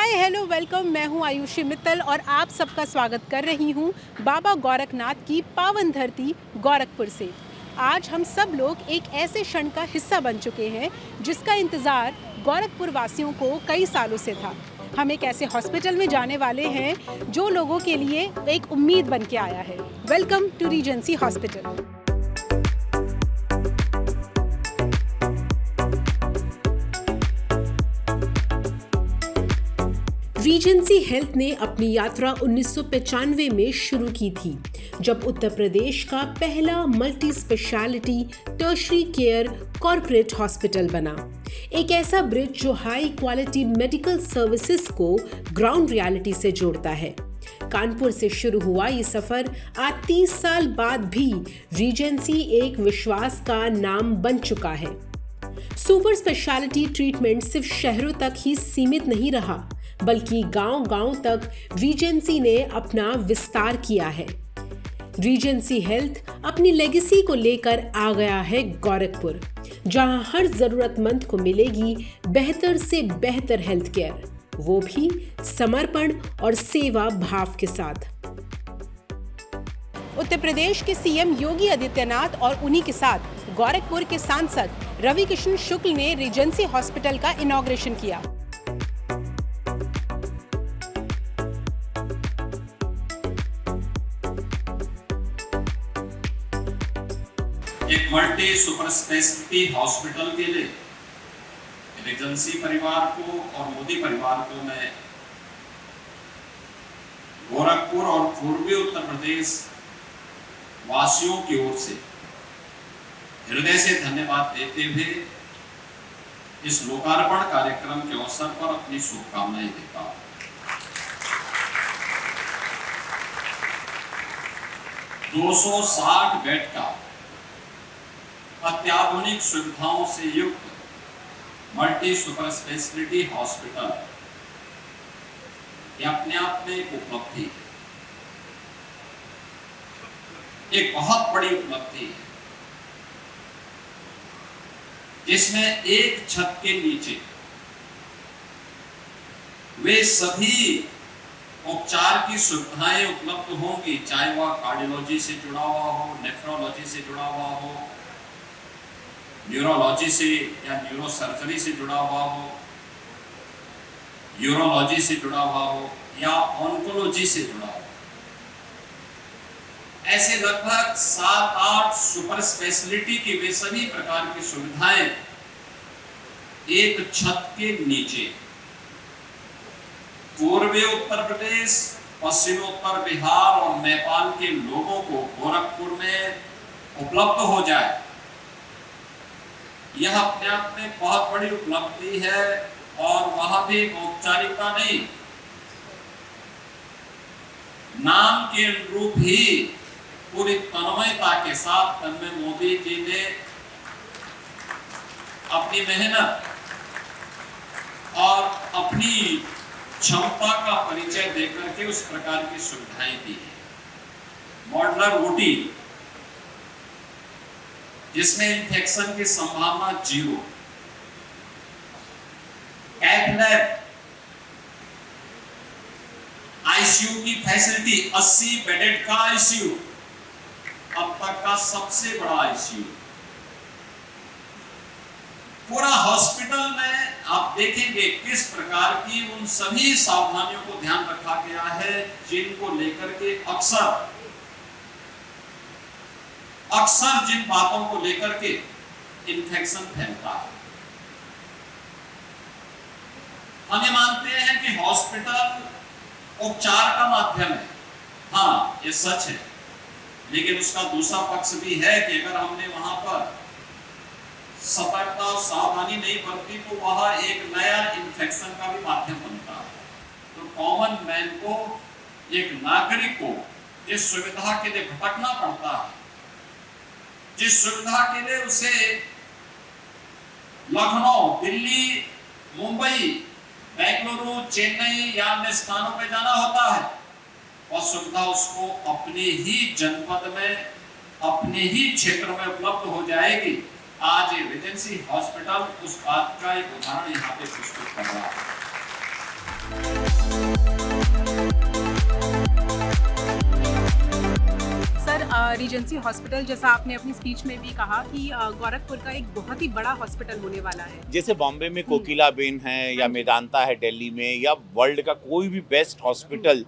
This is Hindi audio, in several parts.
Hi hello welcome. मैं हूं आयुषी मित्तल और आप सबका स्वागत कर रही हूं बाबा गोरखनाथ की पावन धरती गोरखपुर से। आज हम सब लोग एक ऐसे क्षण का हिस्सा बन चुके हैं जिसका इंतज़ार गोरखपुर वासियों को कई सालों से था। हम एक ऐसे हॉस्पिटल में जाने वाले हैं जो लोगों के लिए एक उम्मीद बन के आया है। Welcome to Regency hospital. Regency health ने अपनी यात्रा 1995 में शुरू की थी, जब उत्तर प्रदेश का पहला multi speciality tertiary care corporate hospital बना। एक ऐसा ब्रिज जो हाई क्वालिटी मेडिकल सर्विसेज को ग्राउंड रियलिटी से जोड़ता है। कानपुर से शुरू हुआ ये सफर आज 30 साल बाद भी रीजेंसी एक विश्वास का नाम बन चुका है। सुपर स्पेशलिटी ट्रीटमेंट सिर्फ शहरों तक ही सीमित नहीं रहा, बल्कि गांव-गांव तक रीजेंसी ने अपना विस्तार किया है। रीजेंसी हेल्थ अपनी लेगेसी को लेकर आ गया है गोरखपुर, जहां हर जरूरतमंद को मिलेगी बेहतर से बेहतर हेल्थ केयर, वो भी समर्पण और सेवा भाव के साथ। उत्तर प्रदेश के सीएम योगी आदित्यनाथ और उन्हीं के साथ गोरखपुर के सांसद रवि किशन शुक्ल ने रीजेंसी हॉस्पिटल का इनॉग्रेशन किया। एक मल्टी सुपर स्पेशलिटी हॉस्पिटल के लिए रीजेंसी परिवार को और मोदी परिवार को मैं गोरखपुर और पूर्वी उत्तर प्रदेश वासियों की ओर से हृदय से धन्यवाद देते हुए इस लोकार्पण कार्यक्रम के अवसर पर अपनी शुभकामनाएं देता हूं। $260 बेड का अत्याधुनिक सुविधाओं से युक्त मल्टी सुपर स्पेशलिटी हॉस्पिटल ये अपने आप में एक उपलब्धि है, एक बहुत बड़ी उपलब्धि है, जिसमें एक छत के नीचे वे सभी उपचार की सुविधाएं उपलब्ध होंगी, चाहे वह कार्डियोलॉजी से जुड़ा हुआ हो, नेफ्रोलॉजी से जुड़ा हुआ हो, न्यूरोलॉजी से या न्यूरोसर्जरी से जुड़ा हुआ हो, यूरोलॉजी से जुड़ा हुआ हो या ऑन्कोलॉजी से जुड़ा हो। ऐसे लगभग 7-8 सुपर स्पेशलिटी की वे सभी प्रकार की सुविधाएं एक छत के नीचे पूर्वी उत्तर प्रदेश, पश्चिमी उत्तर बिहार और नेपाल के लोगों को गोरखपुर में उपलब्ध हो जाए, यह अपने आप में बहुत बड़ी उपलब्धि है। और वहां भी औपचारिकता नहीं, नाम के अनुरूप ही पूरी तन्मयता के साथ तन्मय मोदी जी ने अपनी मेहनत और अपनी क्षमता का परिचय देकर के उस प्रकार की सुविधाएं दी है। मॉडुलर ओटी, जिसमें इन्फेक्शन की संभावना 0, कैथ लैब, आईसीयू की फैसिलिटी, 80 बेडेड का आईसीयू, अब तक का सबसे बड़ा आईसीयू। पूरा हॉस्पिटल में आप देखेंगे किस प्रकार की उन सभी सावधानियों को ध्यान रखा गया है जिनको लेकर के अक्सर जिन बातों को लेकर के इन्फेक्शन फैलता है। हम ये मानते हैं कि हॉस्पिटल उपचार का माध्यम है, हाँ ये सच है, लेकिन उसका दूसरा पक्ष भी है कि अगर हमने वहां पर सतर्कता और सावधानी नहीं बरती तो वह एक नया इन्फेक्शन का भी माध्यम बनता है। तो कॉमन मैन को, एक नागरिक को जिस सुविधा के लिए भटकना पड़ता है, जिस सुविधा के लिए उसे लखनऊ, दिल्ली, मुंबई, बेंगलुरु, चेन्नई या अन्य स्थानों पे जाना होता है, वह सुविधा उसको अपने ही जनपद में, अपने ही क्षेत्र में उपलब्ध हो जाएगी। आज ये रीजेंसी हॉस्पिटल उस बात का एक उदाहरण यहाँ पे प्रस्तुत कर रहा है। रीजेंसी हॉस्पिटल, जैसा आपने अपनी स्पीच में भी कहा कि गोरखपुर का एक बहुत ही बड़ा हॉस्पिटल होने वाला है। जैसे बॉम्बे में कोकिलाबेन है या मेदांता है दिल्ली में, या वर्ल्ड का कोई भी बेस्ट हॉस्पिटल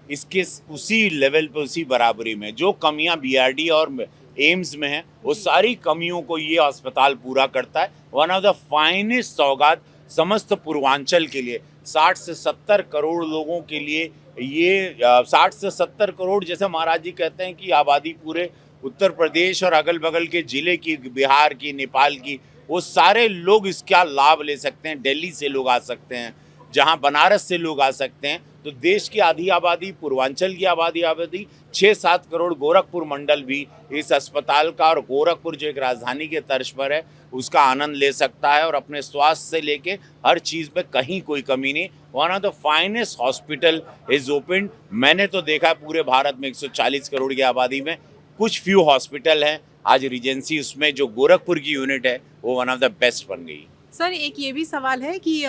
इसके उसी लेवल पे, उसी बराबरी में जो कमियां बीआरडी और एम्स में हैं, वो सारी कमियों को ये अस्पताल पूरा करता है। वन ऑफ द फाइनेस्ट सौगात समस्त पूर्वांचल के लिए, 60 से 70 करोड़ लोगों के लिए ये 60 से 70 करोड़, जैसे महाराज जी कहते हैं कि आबादी पूरे उत्तर प्रदेश और अगल बगल के ज़िले की, बिहार की, नेपाल की, वो सारे लोग इसका लाभ ले सकते हैं। दिल्ली से लोग आ सकते हैं, जहाँ बनारस से लोग आ सकते हैं। तो देश की आधी आबादी, पूर्वांचल की आबादी 6-7 करोड़, गोरखपुर मंडल भी इस अस्पताल का, और गोरखपुर जो एक राजधानी के तर्ज पर है, उसका आनंद ले सकता है। और अपने स्वास्थ्य से लेके हर चीज़ में कहीं कोई कमी नहीं। One of the finest hospital is open. मैंने तो देखा पूरे भारत में 140 करोड़ की आबादी में कुछ फ्यू हॉस्पिटल हैं, आज रीजेंसी उसमें जो गोरखपुर की यूनिट है वो वन ऑफ द बेस्ट बन गई। सर, एक ये भी सवाल है कि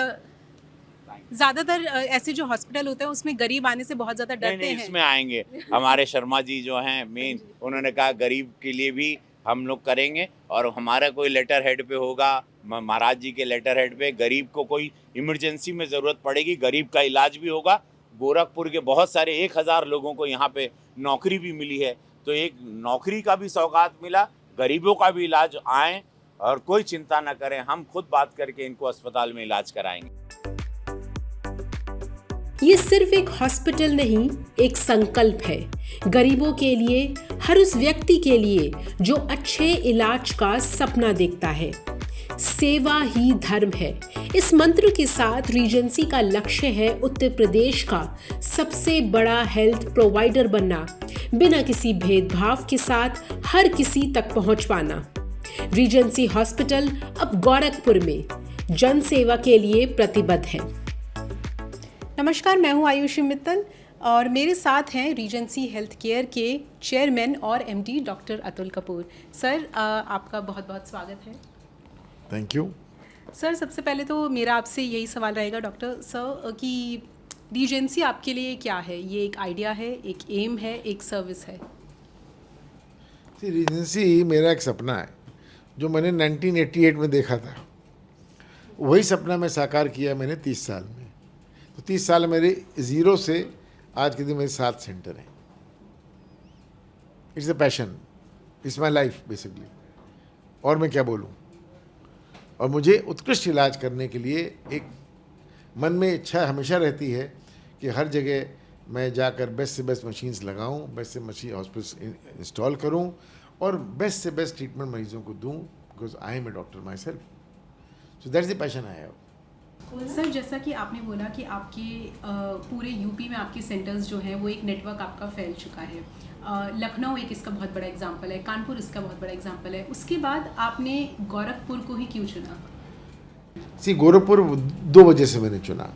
ज़्यादातर ऐसे जो हॉस्पिटल होते हैं उसमें गरीब आने से बहुत ज़्यादा डरते हैं। इसमें आएंगे हमारे शर्मा जी जो हैं मेन, उन्होंने कहा गरीब के लिए भी हम लोग करेंगे, और हमारा कोई लेटर हेड पे होगा, महाराज जी के लेटर हेड पे, गरीब को कोई इमरजेंसी में ज़रूरत पड़ेगी, गरीब का इलाज भी होगा। गोरखपुर के बहुत सारे 1000 लोगों को यहाँ पे नौकरी भी मिली है, तो एक नौकरी का भी सौगात मिला, गरीबों का भी इलाज। आएँ और कोई चिंता ना करें, हम खुद बात करके इनको अस्पताल में इलाज कराएंगे। ये सिर्फ एक हॉस्पिटल नहीं, एक संकल्प है गरीबों के लिए, हर उस व्यक्ति के लिए जो अच्छे इलाज का सपना देखता है। सेवा ही धर्म है, इस मंत्र के साथ रीजेंसी का लक्ष्य है उत्तर प्रदेश का सबसे बड़ा हेल्थ प्रोवाइडर बनना, बिना किसी भेदभाव के साथ हर किसी तक पहुंच पाना। रीजेंसी हॉस्पिटल अब गोरखपुर में जन सेवा के लिए प्रतिबद्ध है। नमस्कार, मैं हूं आयुषी मित्तल और मेरे साथ हैं रीजेंसी हेल्थ केयर के चेयरमैन और MD doctor Atul Kapoor. Sir, आपका बहुत बहुत स्वागत है। Thank you. सर, सबसे पहले तो मेरा आपसे यही सवाल रहेगा डॉक्टर सर कि रीजेंसी आपके लिए क्या है? ये एक आइडिया है, एक एम है, एक सर्विस है? रीजेंसी मेरा एक सपना है जो मैंने 1988 में देखा था। वही सपना मैं साकार किया मैंने 30 साल में। तो 30 साल मेरे ज़ीरो से आज के दिन मेरे 7 सेंटर हैं। It's a passion, it's my life basically. और मैं क्या बोलूँ। और मुझे उत्कृष्ट इलाज करने के लिए एक मन में इच्छा हमेशा रहती है कि हर जगह मैं जाकर बेस्ट से बेस्ट मशीन्स लगाऊं, बेस्ट से मशीन हॉस्पिटल इंस्टॉल करूं और बेस्ट से बेस्ट ट्रीटमेंट मरीजों को दूं, because I am a doctor myself. So that's the passion I have. Sir, जैसा कि आपने बोला कि आपके पूरे यूपी में आपके सेंटर्स जो हैं वो एक नेटवर्क आपका फैल चुका है। लखनऊ एक इसका बहुत बड़ा एग्जांपल है, कानपुर इसका बहुत बड़ा एग्जांपल है। उसके बाद आपने गोरखपुर को ही क्यों चुना? गोरखपुर 2 वजह से मैंने चुना।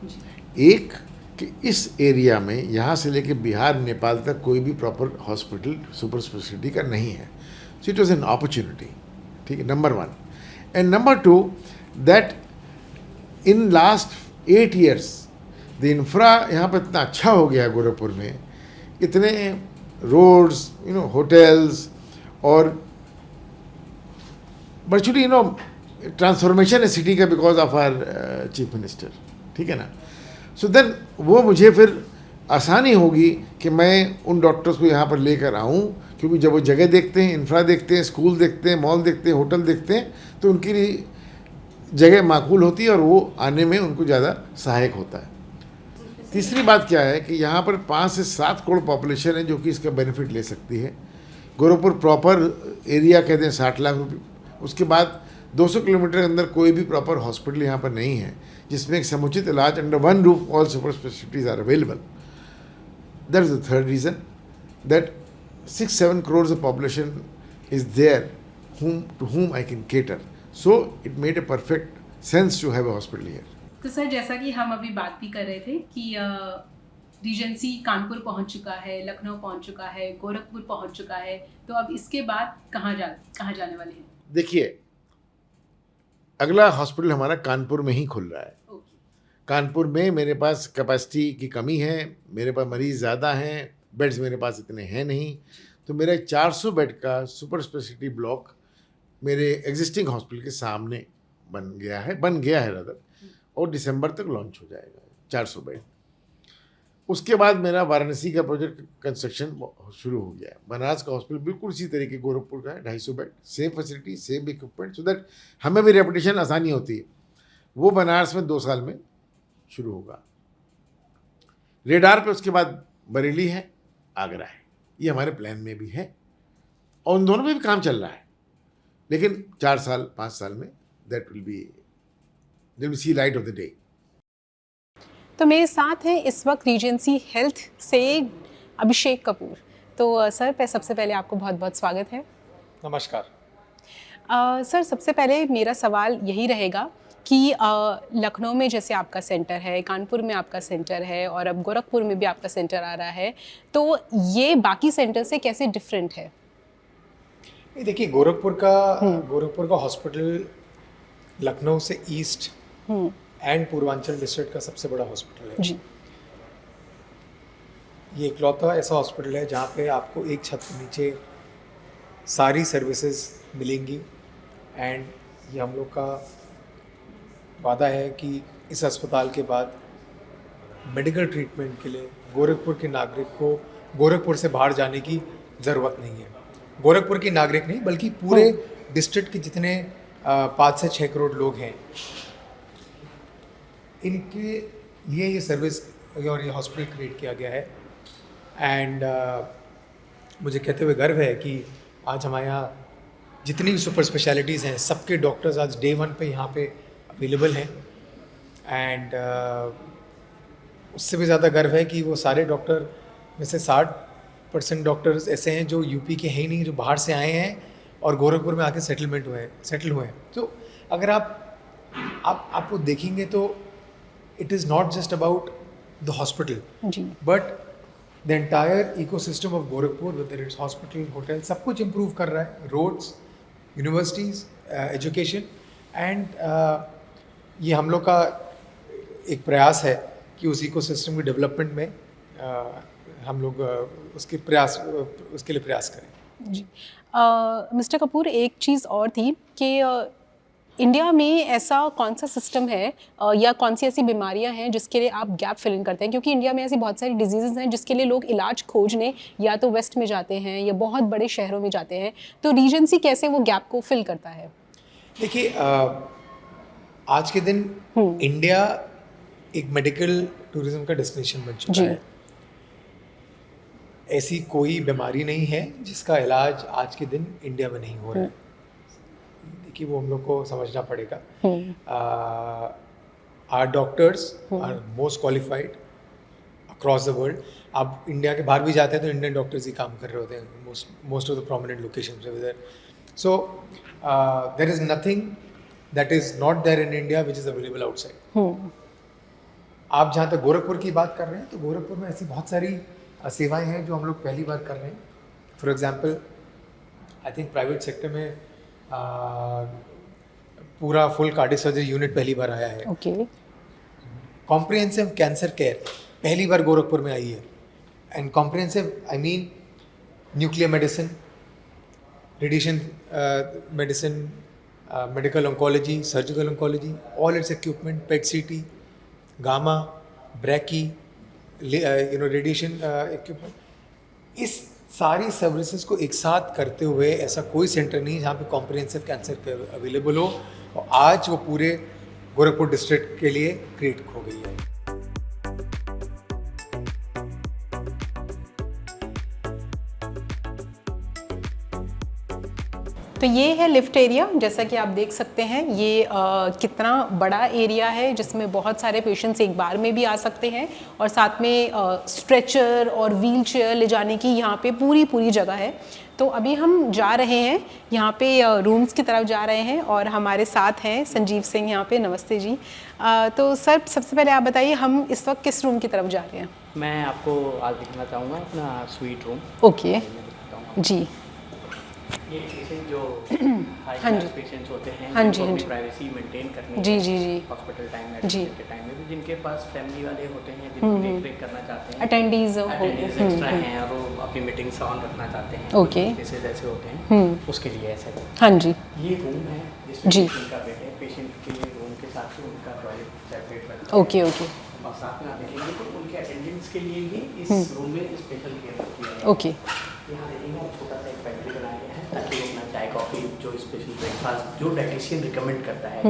एक कि इस एरिया में यहाँ से लेके बिहार नेपाल तक कोई भी प्रॉपर हॉस्पिटल सुपर स्पेशलिटी का नहीं है। So it was an opportunity, ठीक है, number 1। And number 2 that in last 8 years the infra यहाँ पर इतना अच्छा हो गया है गोरखपुर में, इतने रोड्स, होटल्स और वर्चुअली ट्रांसफॉर्मेशन है सिटी का because of our chief minister, ठीक है ना। सो देन वो मुझे फिर आसानी होगी कि मैं उन डॉक्टर्स को यहाँ पर लेकर आऊँ, क्योंकि जब वो जगह देखते हैं, इंफ्रा देखते हैं, स्कूल देखते हैं, मॉल देखते हैं, होटल देखते हैं, तो उनकी जगह माकूल होती है और वो आने में उनको ज़्यादा सहायक होता है। तीसरी बात क्या है कि यहाँ पर 5 से 7 करोड़ पॉपुलेशन है जो कि इसका बेनिफिट ले सकती है। गोरखपुर प्रॉपर एरिया कहते हैं 60 लाख रुपये। उसके बाद 200 किलोमीटर के अंदर कोई भी प्रॉपर हॉस्पिटल यहाँ पर नहीं है जिसमें एक समुचित इलाज under one roof all super specialities are available. That is the third reason that 6-7 crores of population is there to whom I can cater. So it made a perfect sense to have a hospital here. तो सर, जैसा कि हम अभी बात भी कर रहे थे कि रीजेंसी कानपुर पहुंच चुका है, लखनऊ पहुंच चुका है, गोरखपुर पहुंच चुका है, तो अब इसके बाद कहाँ जाने वाले हैं? देखिए, अगला हॉस्पिटल हमारा कानपुर में ही खुल रहा है। कानपुर में मेरे पास कैपेसिटी की कमी है, मेरे पास मरीज़ ज़्यादा हैं, बेड्स मेरे पास इतने हैं नहीं, तो मेरा एक 400 बेड का सुपर स्पेशलिटी ब्लॉक मेरे एग्जिस्टिंग हॉस्पिटल के सामने बन गया है रादर, और दिसंबर तक लॉन्च हो जाएगा 400 बेड। उसके बाद मेरा वाराणसी का प्रोजेक्ट कंस्ट्रक्शन शुरू हो गया है। बनारस का हॉस्पिटल बिल्कुल इसी तरीके गोरखपुर का है, 250 bed, same facility, same equipment, so that हमें भी रेपुटेशन आसानी होती है। वो बनारस में 2 साल में शुरू होगा। रेडार पे उसके बाद बरेली है, आगरा है, ये हमारे प्लान में भी है, और उन दोनों में भी काम चल रहा है। लेकिन 4 साल 5 साल में that will see light of the day. तो मेरे साथ हैं इस वक्त रीजेंसी हेल्थ से अभिषेक कपूर। तो सर सबसे पहले आपको बहुत बहुत स्वागत है। नमस्कार। सर सबसे पहले मेरा सवाल यही रहेगा कि लखनऊ में जैसे आपका सेंटर है, कानपुर में आपका सेंटर है, और अब गोरखपुर में भी आपका सेंटर आ रहा है, तो ये बाकी सेंटर से कैसे डिफरेंट है? देखिए, गोरखपुर का हॉस्पिटल लखनऊ से ईस्ट एंड पूर्वांचल डिस्ट्रिक्ट का सबसे बड़ा हॉस्पिटल है जी। ये इकलौता ऐसा हॉस्पिटल है जहाँ पे आपको एक छत के नीचे सारी सर्विसेज मिलेंगी, एंड ये हम लोग का वादा है कि इस अस्पताल के बाद मेडिकल ट्रीटमेंट के लिए गोरखपुर के नागरिक को गोरखपुर से बाहर जाने की ज़रूरत नहीं है। गोरखपुर के नागरिक नहीं, बल्कि पूरे डिस्ट्रिक्ट के जितने 5 से 6 करोड़ लोग हैं, इनके लिए ये सर्विस और ये हॉस्पिटल क्रिएट किया गया है। एंड मुझे कहते हुए गर्व है कि आज हमारे यहाँ जितनी भी सुपर स्पेशलिटीज़ हैं, सबके डॉक्टर्स आज डे 1 पे यहाँ पे अवेलेबल हैं। एंड उससे भी ज़्यादा गर्व है कि वो सारे डॉक्टर में से 60% डॉक्टर्स ऐसे हैं जो यूपी के हैं ही नहीं, जो बाहर से आए हैं और गोरखपुर में आके सेटल हुए हैं। तो अगर आप देखेंगे तो it is not just about the hospital, but the entire ecosystem of Gorakhpur, whether it's hospital, hotel, सब कुछ improve कर रहा है, roads, universities, education, and ये हम लोग का एक प्रयास है कि उस ecosystem के development में हम लोग उसके लिए प्रयास करें। जी। मिस्टर कपूर, एक चीज़ और थी कि इंडिया में ऐसा कौन सा सिस्टम है या कौन सी ऐसी बीमारियां हैं जिसके लिए आप गैप फिल इन करते हैं? क्योंकि इंडिया में ऐसी बहुत सारी डिजीज़ हैं जिसके लिए लोग इलाज खोजने या तो वेस्ट में जाते हैं या बहुत बड़े शहरों में जाते हैं, तो रीजेंसी कैसे वो गैप को फिल करता है? देखिए, आज के दिन इंडिया एक मेडिकल टूरिज्म का डेस्टिनेशन बन चुका है। ऐसी कोई बीमारी नहीं है जिसका इलाज आज के दिन इंडिया में नहीं हो रहा है, कि वो हम लोग को समझना पड़ेगा। Our doctors are most qualified across the world. आप इंडिया के बाहर भी जाते हैं तो इंडियन डॉक्टर्स ही काम कर रहे होते हैं most of the prominent locations over there. So there is nothing that is not there in India which is available outside. आप जहाँ तक गोरखपुर की बात कर रहे हैं, तो गोरखपुर में ऐसी बहुत सारी सेवाएं हैं जो हम लोग पहली बार कर रहे हैं। For example, I think private sector में पूरा फुल कार्डियो सर्जरी यूनिट पहली बार आया है। ओके। कॉम्प्रिहेंसिव कैंसर केयर पहली बार गोरखपुर में आई है। And comprehensive I mean nuclear medicine, radiation medicine, medical oncology, surgical oncology, all its equipment, PET CT, gamma, brachy, radiation equipment, इस सारी सर्विसेज को एक साथ करते हुए ऐसा कोई सेंटर नहीं जहाँ पे कॉम्प्रिहेंसिव कैंसर केयर अवेलेबल हो, और आज वो पूरे गोरखपुर डिस्ट्रिक्ट के लिए क्रिएट हो गई है। तो ये है लिफ्ट एरिया, जैसा कि आप देख सकते हैं। ये कितना बड़ा एरिया है जिसमें बहुत सारे पेशेंट्स एक बार में भी आ सकते हैं, और साथ में स्ट्रेचर और व्हील चेयर ले जाने की यहाँ पे पूरी जगह है। तो अभी हम जा रहे हैं यहाँ पे रूम्स की तरफ जा रहे हैं, और हमारे साथ हैं संजीव सिंह यहाँ पे। नमस्ते जी। तो सर सबसे पहले आप बताइए, हम इस वक्त किस रूम की तरफ जा रहे हैं? मैं आपको आज दिखाना चाहूँगा अपना स्वीट रूम। ओके जी। ये पेशेंट जो हाई हाँ जी। क्लास पेशेंट्स होते हैं, हाँ जी, जिनको हाँ अपनी जी। प्राइवेसी मेंटेन करनी जी है जी जी हॉस्पिटल टाइम में, जी। एडमिशन के टाइम में भी, जिनके पास फैमिली वाले होते हैं, जिनकी देख रेख करना चाहते हैं, अटेंडीज अटेंडेंस एक्स्ट्रा हैं और वो अपनी मीटिंग्स ऑन रखना चाहते हैं, ओके। केसेस ऐसे होते हैं, उसके लिए ऐसा है। हाँ जी ये रूम है जिसमें जी। पेशेंट का बेड है, पेशेंट के रूम के साथ ही उनका टॉयलेट सेपरेट रखा ओके ओके और साथ में आप देखेंगे तो उनके अटेंडेंट्स के लिए ही इस रूम में स्पेशल केयर किया है। ओके यहाँ देखेंगे आप छोटा सा एक पेंट्री बनाया गया है ताकि वो अपना चाय कॉफ़ी जो स्पेशल ब्रेकफास्ट जो डाइटिशियन रिकमेंड करता है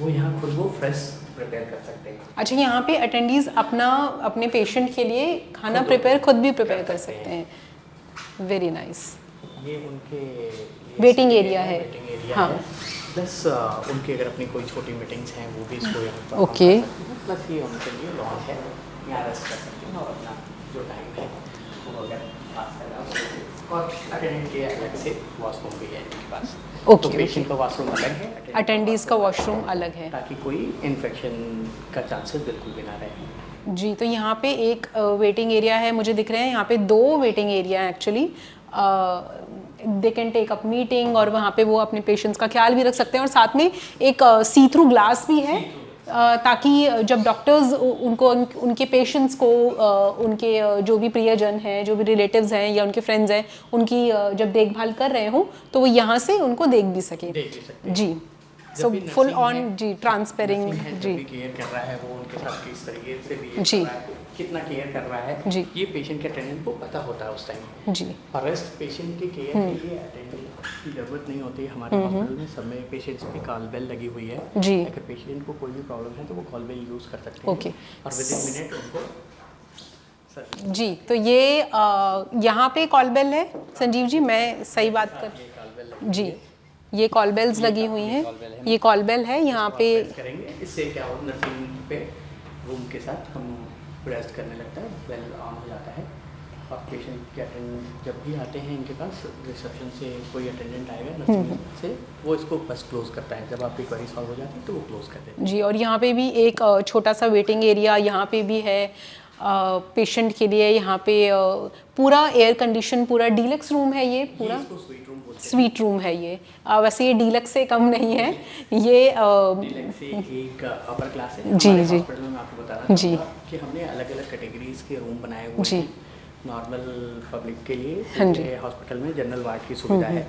वो यहाँ खुद वो फ्रेश प्रिपेयर कर सकते हैं। अच्छा, यहाँ पे अटेंडीज अपने पेशेंट के लिए खाना खुद भी प्रिपेयर कर सकते हैं। Very nice. ये उनके वेटिंग एरिया है। वेटिंग एरिया हाँ। है, प्लस उनकी अगर अपनी कोई छोटी मीटिंग्स हैं वो भी इसको यहाँ पर ओके। प्लस ये उनके लिए लॉन है, यहाँ रेस्ट कर सकते हैं और अपना जो टाइम है वो अगर पास करना है। और अटेंडेंट के अलग से वॉशरूम भी है इनके पास। ओके, तो पेशेंट का वॉशरूम अलग है, अटेंडीज का वॉशरूम अलग है। ताकि कोई इन्फेक्शन का चांसेस बिल्कुल भी ना रहे। जी, तो यहाँ पे एक वेटिंग एरिया है, मुझे दिख रहे हैं यहाँ पे 2 वेटिंग एरिया है actually. They can take up meeting और वहाँ पे वो अपने पेशेंट्स का ख्याल भी रख सकते हैं और साथ में एक सी थ्रू ग्लास भी है ताकि जब डॉक्टर्स उनको उनके पेशेंट्स को उनके जो भी प्रियजन हैं, जो भी रिलेटिव्स हैं या उनके फ्रेंड्स हैं, उनकी जब देखभाल कर रहे हो तो वो यहाँ से उनको देख भी सके। जी, सो फुल ऑन जी ट्रांसपेरेंट जी केयर कर रहा है वो उनके साथ किस तरीके से भी जी कितना केयर कर रहा है जी ये पेशेंट के अटेंडेंट को पता होता है उस टाइम। जी और रेस्ट पेशेंट के केयर के लिए अटेंडेंट की ज़रूरत नहीं होती है। हमारे हॉस्पिटल में सब में पेशेंट्स की कॉल बेल लगी हुई है। जी। अगर पेशेंट को कोई भी प्रॉब्लम है तो वो कॉल बेल यूज़ कर सकते हैं। ओके। और विद इन मिनट उनको जी, तो ये यहाँ पे कॉल बेल है संजीव जी, मैं सही बात कर जी, ये कॉल बेल्स लगी हुई हैं, ये कॉल बेल है यहाँ पे करेंगे। इससे क्या हो नर्सिंग पे रूम के साथ हम रेस्ट करने लगता है, बेल ऑन हो जाता है और पेशेंट के अटेंडेंट जब भी आते हैं इनके पास रिसेप्शन से कोई अटेंडेंट आएगा नर्सिंग से वो इसको बस क्लोज करता है। जब आपकी क्वेरी सॉल्व हो जाती है तो वो क्लोज कर देते हैं। जी, और यहाँ पे भी एक छोटा सा वेटिंग एरिया यहाँ पे भी है पेशेंट के लिए। यहाँ पे पूरा एयर कंडीशन, पूरा डीलक्स रूम है ये पूरा, स्वीट रूम है ये। वैसे ये डीलक्स से कम नहीं है, ये डीलक्स से एक अपर क्लास है। जी हमारे जी हॉस्पिटल में मैं आपको बता रहा जी कि हमने अलग अलग कैटेगरीज के रूम बनाए हुए जी हैं। नॉर्मल पब्लिक के लिए हाँ जी। हॉस्पिटल में जनरल वार्ड की सुविधा है,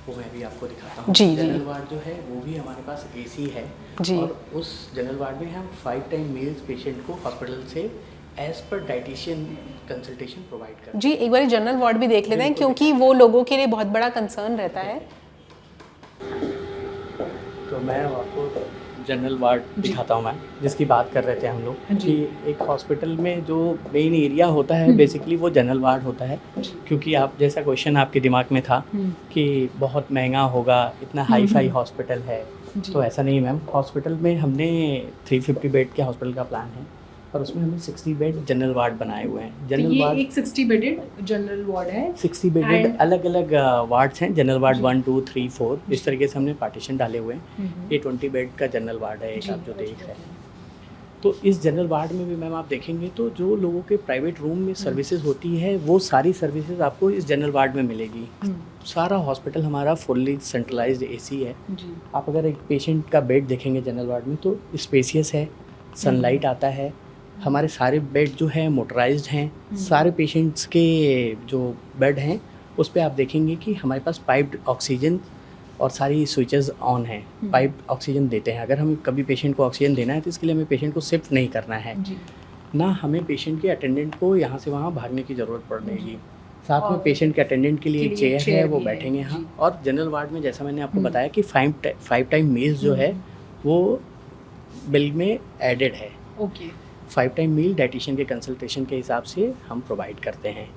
वो मैं भी आपको दिखाता हूँ। जी, जी। जनरल वार्ड जो है वो भी हमारे पास एसी है जी। और उस जनरल वार्ड में हम 5 टाइम मील्स पेशेंट को हॉस्पिटल से as per dietitian consultation provide करते हैं। जी, एक बार जनरल वार्ड भी देख लेते हैं क्योंकि वो लोगों के लिए बहुत बड़ा कंसर्न रहता है। तो मैं आपको जनरल वार्ड दिखाता हूँ मैं, जिसकी बात कर रहे थे हम लोग कि एक हॉस्पिटल में जो मेन एरिया होता है बेसिकली वो जनरल वार्ड होता है। क्योंकि आप जैसा क्वेश्चन आपके दिमाग में था कि बहुत महंगा होगा, इतना हाई फाई हॉस्पिटल है, तो ऐसा नहीं मैम। हॉस्पिटल में हमने 350 बेड के हॉस्पिटल का प्लान है और उसमें हमने 60 बेड जनरल वार्ड बनाए हुए हैं। जनरल वार्ड एक 60 बेडेड जनरल वार्ड है। 60 बेडेड अलग अलग वार्ड्स हैं। जनरल वार्ड 1 2 3 4 इस तरीके से हमने पार्टीशन डाले हुए हैं। ये 20 बेड का जनरल वार्ड है एक आप जो देख रहे हैं। तो इस जनरल वार्ड में भी मैम आप देखेंगे तो जो लोगों के प्राइवेट रूम में सर्विसेज होती है वो सारी सर्विसेज आपको इस जनरल वार्ड में मिलेगी। सारा हॉस्पिटल हमारा फुल्ली सेंट्रलाइज्ड एसी है। आप अगर एक पेशेंट का बेड देखेंगे जनरल वार्ड में तो स्पेसियस है, सनलाइट आता है, हमारे सारे बेड जो हैं मोटराइज्ड हैं। सारे पेशेंट्स के जो बेड हैं उस पे आप देखेंगे कि हमारे पास पाइप्ड ऑक्सीजन और सारी स्विचेस ऑन हैं। पाइप्ड ऑक्सीजन देते हैं। अगर हमें कभी पेशेंट को ऑक्सीजन देना है तो इसके लिए हमें पेशेंट को शिफ्ट नहीं करना है, ना हमें पेशेंट के अटेंडेंट को यहाँ से वहाँ भागने की ज़रूरत पड़ेगी। साथ में पेशेंट के अटेंडेंट के लिए एक चेयर है, वो बैठेंगे यहाँ। और जनरल वार्ड में जैसा मैंने आपको बताया कि 5 टाइम मील्स जो है वो बिल में एडेड है। ओके। 5 टाइम मील डाइटिशियन के कंसल्टेशन के हिसाब से हम प्रोवाइड करते हैं।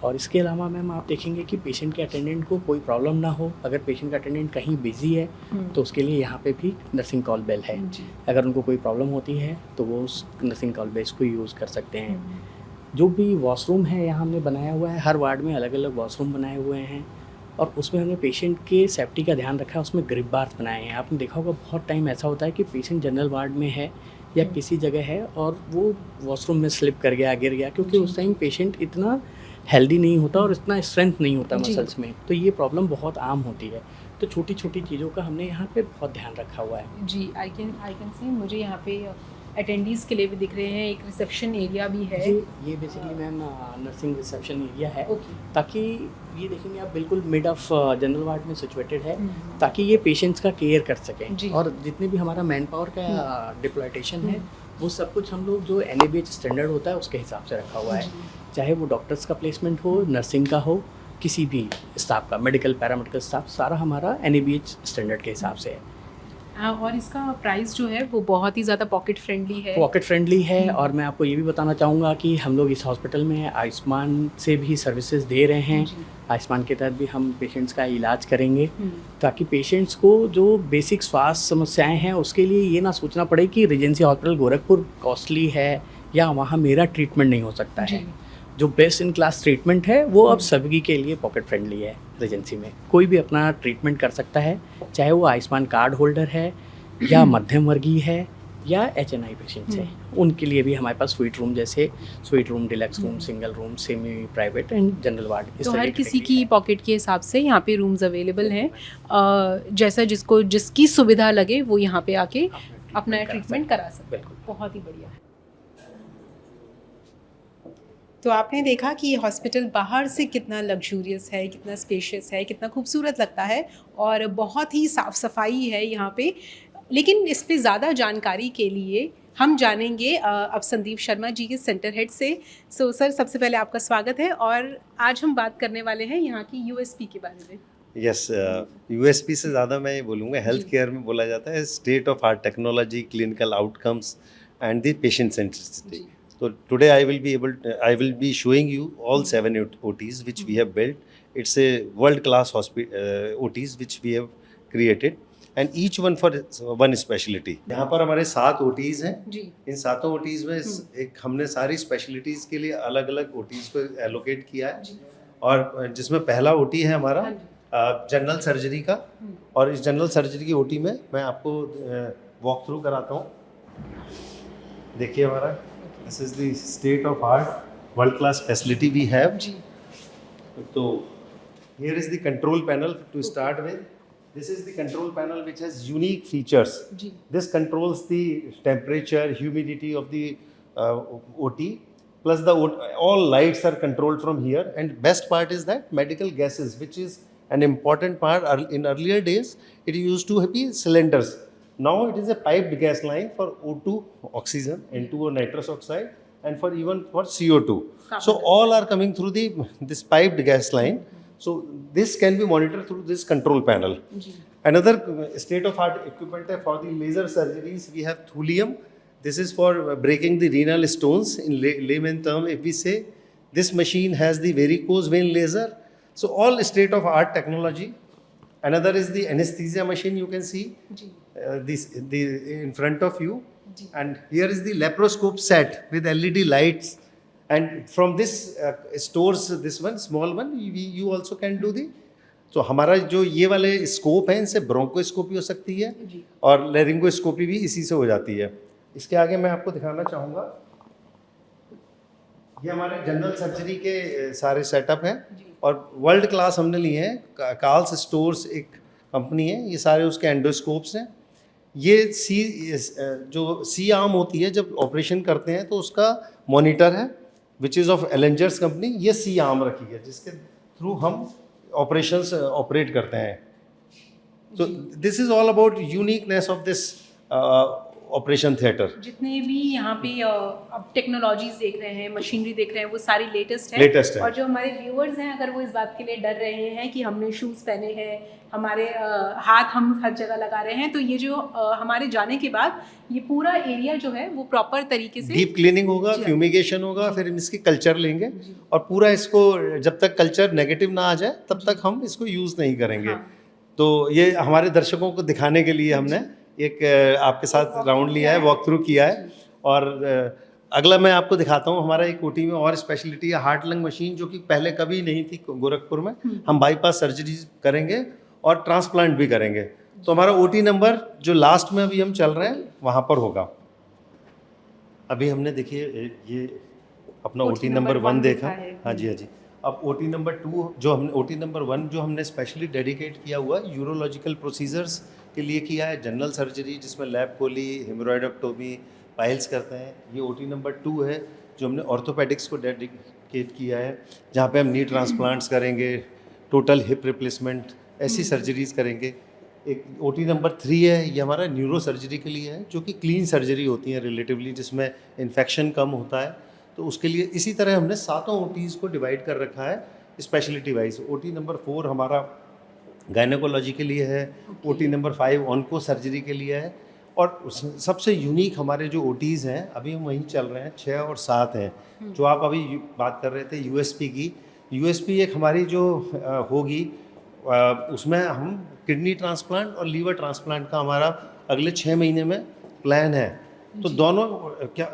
और इसके अलावा मैम आप देखेंगे कि पेशेंट के अटेंडेंट को कोई प्रॉब्लम ना हो। अगर पेशेंट का अटेंडेंट कहीं बिजी है तो उसके लिए यहाँ पे भी नर्सिंग कॉल बेल है। अगर उनको कोई प्रॉब्लम होती है तो वो उस नर्सिंग कॉल बेल को यूज़ कर सकते हैं। जो भी वॉशरूम है यहाँ हमने बनाया हुआ है, हर वार्ड में अलग अलग वॉशरूम बनाए हुए हैं और उसमें हमने पेशेंट के सेफ्टी का ध्यान रखा है। उसमें ग्रिप बार्स बनाए हैं। आपने देखा होगा बहुत टाइम ऐसा होता है कि पेशेंट जनरल वार्ड में है या किसी जगह है और वो वॉशरूम में स्लिप कर गया, गिर गया, क्योंकि उस टाइम पेशेंट इतना हेल्दी नहीं होता और इतना स्ट्रेंथ नहीं होता जी। मसल्स में, तो ये प्रॉब्लम बहुत आम होती है। तो छोटी छोटी चीज़ों का हमने यहाँ पे बहुत ध्यान रखा हुआ है। जी, आई कैन सी मुझे यहाँ पे अटेंडीज़ के लिए भी दिख रहे हैं, एक रिसेप्शन एरिया भी है। ये basically ma'am nursing reception area है, ओके। ताकि ये देखेंगे आप बिल्कुल मिड ऑफ जनरल वार्ड में सिचुएटेड है, हम्म। ताकि ये पेशेंट्स का केयर कर सकें। जी। और जितने भी हमारा मैन पावर का डिप्लॉयटेशन है, वो सब कुछ हम लोग जो NABH स्टैंडर्ड होता है उसके हिसाब से रखा हुआ है। जी। चाहे वो डॉक्टर्स का प्लेसमेंट हो, नर्सिंग का हो, किसी भी स्टाफ का, मेडिकल पैरामेडिकल स्टाफ, सारा हमारा NABH स्टैंडर्ड के हिसाब से है। और इसका प्राइस जो है वो बहुत ही ज़्यादा पॉकेट फ्रेंडली है। पॉकेट फ्रेंडली है। और मैं आपको ये भी बताना चाहूँगा कि हम लोग इस हॉस्पिटल में आयुष्मान से भी सर्विसेज दे रहे हैं। जी। आयुष्मान के तहत भी हम पेशेंट्स का इलाज करेंगे, हम्म। ताकि पेशेंट्स को जो बेसिक स्वास्थ्य समस्याएं हैं उसके लिए ये ना सोचना पड़े कि रीजेंसी हॉस्पिटल गोरखपुर कॉस्टली है या वहाँ मेरा ट्रीटमेंट नहीं हो सकता है। जी। जो बेस्ट इन क्लास ट्रीटमेंट है वो अब सभी के लिए पॉकेट फ्रेंडली है। रीजेंसी में कोई भी अपना ट्रीटमेंट कर सकता है, चाहे वो आयुष्मान कार्ड होल्डर है या मध्यम वर्गीय है या HNI पेशेंट्स हैं, उनके लिए भी हमारे पास स्वीट रूम, जैसे suite room, deluxe room, single room, semi private and general ward, इस तो तरह हर की किसी category की पॉकेट के हिसाब से यहाँ पे रूम्स अवेलेबल हैं। जैसा जिसको जिसकी सुविधा लगे वो यहाँ पे आके अपना ट्रीटमेंट करा सकते हैं। बिल्कुल। बहुत ही बढ़िया। तो आपने देखा कि ये हॉस्पिटल बाहर से कितना लग्जूरियस है, कितना स्पेशियस है, कितना खूबसूरत लगता है और बहुत ही साफ़ सफाई है यहाँ पे। लेकिन इस पे ज़्यादा जानकारी के लिए हम जानेंगे अब संदीप शर्मा जी के सेंटर हेड से। सो सर, सबसे पहले आपका स्वागत है और आज हम बात करने वाले हैं यहाँ की USP के बारे में। यस, USP से ज़्यादा मैं ये बोलूँगा, हेल्थ केयर में बोला जाता है state of art technology, clinical outcomes and the patient centricity. So today I will be showing you all 7 OTs which we have built. It's a world class OTs which we have created and each one for one specialty. यहाँ पर हमारे 7 OTs हैं. जी। इन 7 OTs में एक हमने सारी स्पेशलिटीज़ के लिए अलग अलग OTs को एलोकेट किया है. और जिसमें पहला OT है हमारा जनरल सर्जरी का. और इस जनरल सर्जरी की OT में मैं आपको वॉक थ्रू कराता हूँ. देखिए हमारा This is the state of art world class facility we have. Ji. So here is the control panel to start with. This is the control panel which has unique features. Ji. This controls the temperature, humidity of the OT. Plus all lights are controlled from here. And best part is that medical gases, which is an important part. In earlier days, it used to be cylinders. Now it is a piped gas line for O2 oxygen, N2O nitrous oxide, and for even for CO2. So all are coming through this piped gas line. So this can be monitored through this control panel. Another state of art equipment for the laser surgeries, we have thulium. This is for breaking the renal stones. In layman term, if we say, this machine has the varicose vein laser. So all state of art technology. Another is the anesthesia machine, you can see. In front of you. And here is the laparoscope set with LED lights. And from this stores this one, small one, you also can do the. तो हमारा जो ये वाले स्कोप हैं, इनसे ब्रोंकोस्कोपी हो सकती है और लेरिंगोस्कोपी भी इसी से हो जाती है. इसके आगे मैं आपको दिखाना चाहूँगा, ये हमारे जनरल सर्जरी के सारे सेटअप हैं और वर्ल्ड क्लास हमने लिए हैं. कार्ल्स स्टोर्स एक कंपनी है, ये सारे उसके एंडोस्कोप्स हैं. ये जो सी आर्म होती है, जब ऑपरेशन करते हैं तो उसका मॉनिटर है विच इज़ ऑफ एलेंजर्स कंपनी. ये सी आर्म रखी है जिसके थ्रू हम ऑपरेशंस ऑपरेट करते हैं. तो this is all about uniqueness of this operation theatre. जितने भी यहाँ पे अब टेक्नोलॉजीज देख रहे हैं, मशीनरी देख रहे हैं, वो सारी लेटेस्ट है. और जो हमारे व्यूअर्स हैं, अगर वो इस बात के लिए डर रहे हैं कि हमने शूज़ पहने हैं, हमारे हाथ हम हर जगह लगा रहे हैं, तो ये जो हमारे जाने के बाद ये पूरा एरिया जो है वो प्रॉपर तरीके से डीप क्लीनिंग होगा, फ्यूमिगेशन होगा, फिर इसकी कल्चर लेंगे और पूरा इसको जब तक कल्चर नेगेटिव ना आ जाए तब तक हम इसको यूज़ नहीं करेंगे. तो ये हमारे दर्शकों को दिखाने के लिए हमने एक आपके साथ राउंड लिया है, वॉक थ्रू किया है. और अगला मैं आपको दिखाता हूँ, हमारा एक OT में और स्पेशलिटी है हार्ट लंग मशीन, जो कि पहले कभी नहीं थी गोरखपुर में. हम बाईपास सर्जरी करेंगे और ट्रांसप्लांट भी करेंगे. तो हमारा OT नंबर जो लास्ट में अभी हम चल रहे हैं वहाँ पर होगा. अभी हमने देखिए ये अपना OT नंबर 1 देखा. हाँ जी. अब OT नंबर 2 जो हमने OT नंबर 1 जो हमने स्पेशली डेडिकेट किया हुआ यूरोलॉजिकल प्रोसीजर्स के लिए किया है, जनरल सर्जरी जिसमें लैब कोली, हेमोरॉइडक्टोमी, पाइल्स करते हैं। ये OT नंबर 2 है जो हमने ऑर्थोपेडिक्स को डेडिकेट किया है, जहाँ पे हम नी ट्रांसप्लांट्स करेंगे, टोटल हिप रिप्लेसमेंट, ऐसी सर्जरीज करेंगे। एक OT नंबर 3 है, ये हमारा न्यूरो सर्जरी के लिए है, जो कि क्लीन सर्जरी होती है रिलेटिवली, जिसमें इन्फेक्शन कम होता है। तो उसके लिए इसी तरह हमने सातों OTs को डिवाइड कर रखा है स्पेशलिटी वाइज। OT नंबर 4 हमारा गायनेकोलॉजी के लिए है, OT नंबर 5 ऑन्को सर्जरी के लिए है, और सबसे यूनिक हमारे जो OTs हैं अभी हम वहीं चल रहे हैं 6 और 7 हैं। जो आप अभी बात कर रहे थे USP की, USP एक हमारी जो होगी उसमें हम किडनी ट्रांसप्लांट और लीवर ट्रांसप्लांट का हमारा अगले 6 महीने में प्लान है। तो दोनों क्या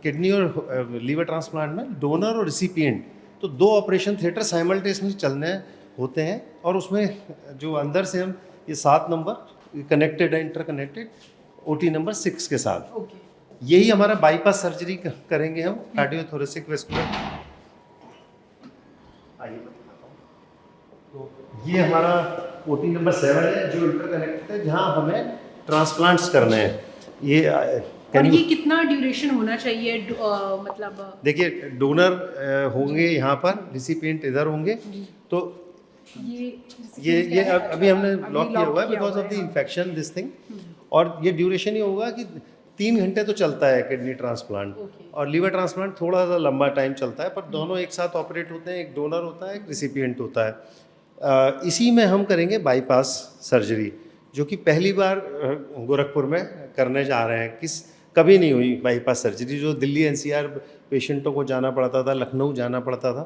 किडनी और लीवर ट्रांसप्लांट में डोनर और रिसिपिएंट, तो 2 ऑपरेशन थिएटर साइमल्टेनियसली चलने होते हैं, और उसमें जो अंदर से हम ये 7 नंबर कनेक्टेड है, इंटरकनेक्टेड OT नंबर 6 के साथ। यही हमारा बाईपास सर्जरी करेंगे हम, कार्डियोथोरेसिक वेस्कुलर। आइए मैं दिखाता हूं। तो ये हमारा OT नंबर 7 है जो इंटरकनेक्टेड है, जहां हमें ट्रांसप्लांट्स करने हैं। ये और ये कितना ड्यूरेशन होना चाहिए मतलब? देखिए, डोनर होंगे यहाँ पर, रिसिपिएंट इधर होंगे। तो ये अभी हमने लॉक किया हुआ है because of the infection this thing. और ये ड्यूरेशन ही होगा कि 3 घंटे तो चलता है किडनी ट्रांसप्लांट, और लीवर ट्रांसप्लांट थोड़ा सा लंबा टाइम चलता है, पर दोनों एक साथ ऑपरेट होते हैं। एक डोनर होता है, एक रिसिपिएंट होता है। इसी में हम करेंगे बाईपास सर्जरी, जो कि पहली बार गोरखपुर में करने जा रहे हैं। कभी नहीं हुई बाईपास सर्जरी, जो दिल्ली NCR पेशेंटों को जाना पड़ता था, लखनऊ जाना पड़ता था।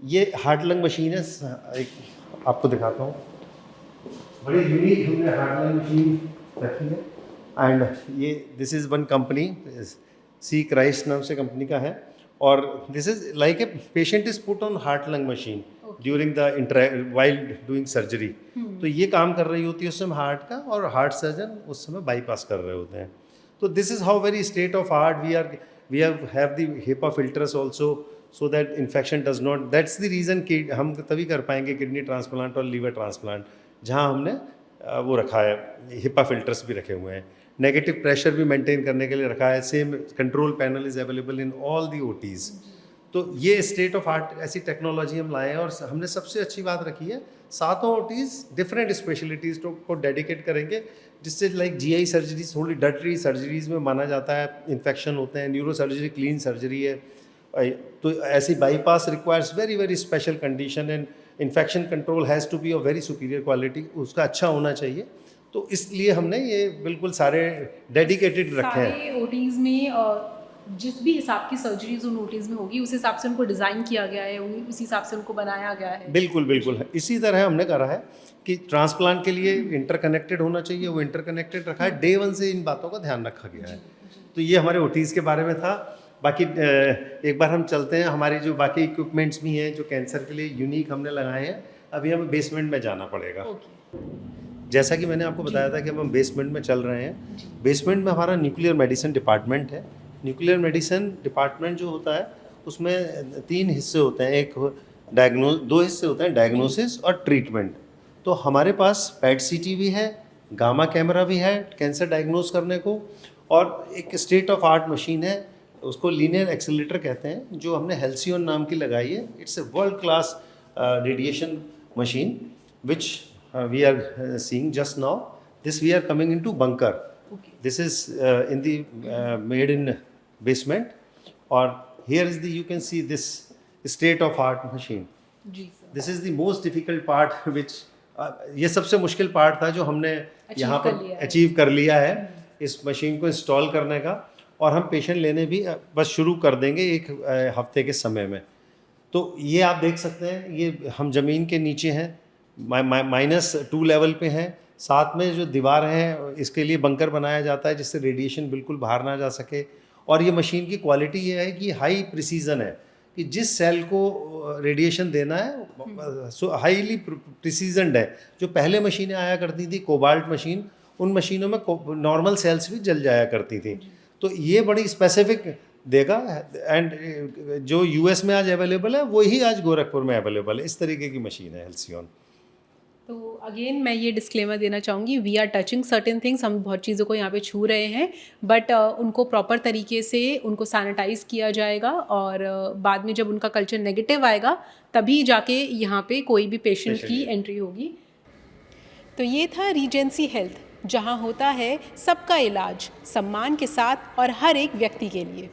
ये हार्ट लंग मशीन है, एक आपको दिखाता हूँ। बड़ी यूनिक हमने हार्ट लंग मशीन रखी है, एंड ये this is one company, Sechrist नाम से कंपनी का है, और this is like a patient is put on heart lung machine during the while doing surgery. तो ये काम कर रही होती है उस समय हार्ट का, और हार्ट सर्जन उस समय बाईपास कर रहे होते हैं। तो this is how very state of art we have the HEPA filters also, so that infection does not, that's the reason कि हम तभी कर पाएंगे किडनी ट्रांसप्लांट और लीवर ट्रांसप्लांट, जहाँ हमने वो रखा है, HEPA फिल्टर्स भी रखे हुए हैं। नेगेटिव प्रेशर भी मेंटेन करने के लिए रखा है। Same control panel is available in all the OTs। तो ये स्टेट ऑफ आर्ट ऐसी टेक्नोलॉजी हम लाए हैं, और हमने सबसे अच्छी बात रखी है, सातों OTs डिफरेंट स्पेशलिटीज़ को डेडिकेट करेंगे, जिससे लाइक GI सर्जरीज थोड़ी डटरी सर्जरीज में माना जाता है, इन्फेक्शन होते हैं। न्यूरो सर्जरी क्लीन सर्जरी है, तो ऐसी bypass requires very very special condition, and infection control has to be of very superior quality, उसका अच्छा होना चाहिए। तो इसलिए हमने ये बिल्कुल सारे डेडिकेटेड रखे हैं। सारे OTs में जिस भी हिसाब की सर्जरीज उन OTs में होगी, उस हिसाब से उनको डिज़ाइन किया गया है, उस हिसाब से उनको बनाया गया है। बिल्कुल बिल्कुल, इसी तरह हमने करा है कि ट्रांसप्लांट के लिए इंटरकनेक्टेड होना चाहिए, वो इंटरकनेक्टेड रखा है। Day 1 से इन बातों का ध्यान रखा गया है। तो ये हमारे OTs के बारे में था। बाकी एक बार हम चलते हैं, हमारी जो बाकी इक्विपमेंट्स भी हैं जो कैंसर के लिए यूनिक हमने लगाए हैं। अभी हमें बेसमेंट में जाना पड़ेगा। जैसा कि मैंने आपको बताया था कि अब हम बेसमेंट में चल रहे हैं। बेसमेंट में हमारा न्यूक्लियर मेडिसिन डिपार्टमेंट है। न्यूक्लियर मेडिसिन डिपार्टमेंट जो होता है उसमें 3 हिस्से होते हैं। एक 2 हिस्से होते हैं, डायग्नोसिस और ट्रीटमेंट। तो हमारे पास PET CT भी है, गामा कैमरा भी है कैंसर डायग्नोस करने को, और एक स्टेट ऑफ आर्ट मशीन है, उसको लीनियर एक्सेलेरेटर कहते हैं, जो हमने हेल्सियन नाम की लगाई है। It's a world class radiation machine which we are seeing just now. This we are coming into bunker. Okay. This is in the made in basement, or here is the, you can see this state of art machine. जी sir. This is the most difficult part which ये सबसे मुश्किल पार्ट था जो हमने यहाँ पर अचीव कर लिया है, इस मशीन को इंस्टॉल करने का। और हम पेशेंट लेने भी बस शुरू कर देंगे 1 हफ्ते के समय में। तो ये आप देख सकते हैं, ये हम ज़मीन के नीचे हैं, -2 लेवल पे हैं। साथ में जो दीवार हैं इसके लिए बंकर बनाया जाता है, जिससे रेडिएशन बिल्कुल बाहर ना जा सके। और ये मशीन की क्वालिटी ये है कि हाई प्रिसीजन है, कि जिस सेल को रेडिएशन देना है सो हाईली प्रिसीजनड है। जो पहले मशीनें आया करती थी, कोबाल्ट मशीन, उन मशीनों में नॉर्मल सेल्स भी जल जाया करती थी। तो ये बड़ी स्पेसिफिक देगा। एंड जो यूएस में आज अवेलेबल है वही आज गोरखपुर में अवेलेबल है। इस तरीके की मशीन है हेल्सियन। तो अगेन मैं ये डिस्क्लेमर देना चाहूँगी, we are touching certain things, हम बहुत चीज़ों को यहाँ पे छू रहे हैं, बट उनको प्रॉपर तरीके से उनको सैनिटाइज़ किया जाएगा, और बाद में जब उनका कल्चर नेगेटिव आएगा तभी जाके यहाँ पे कोई भी पेशेंट की एंट्री होगी। तो ये था रीजेंसी हेल्थ, जहाँ होता है सबका इलाज सम्मान के साथ और हर एक व्यक्ति के लिए।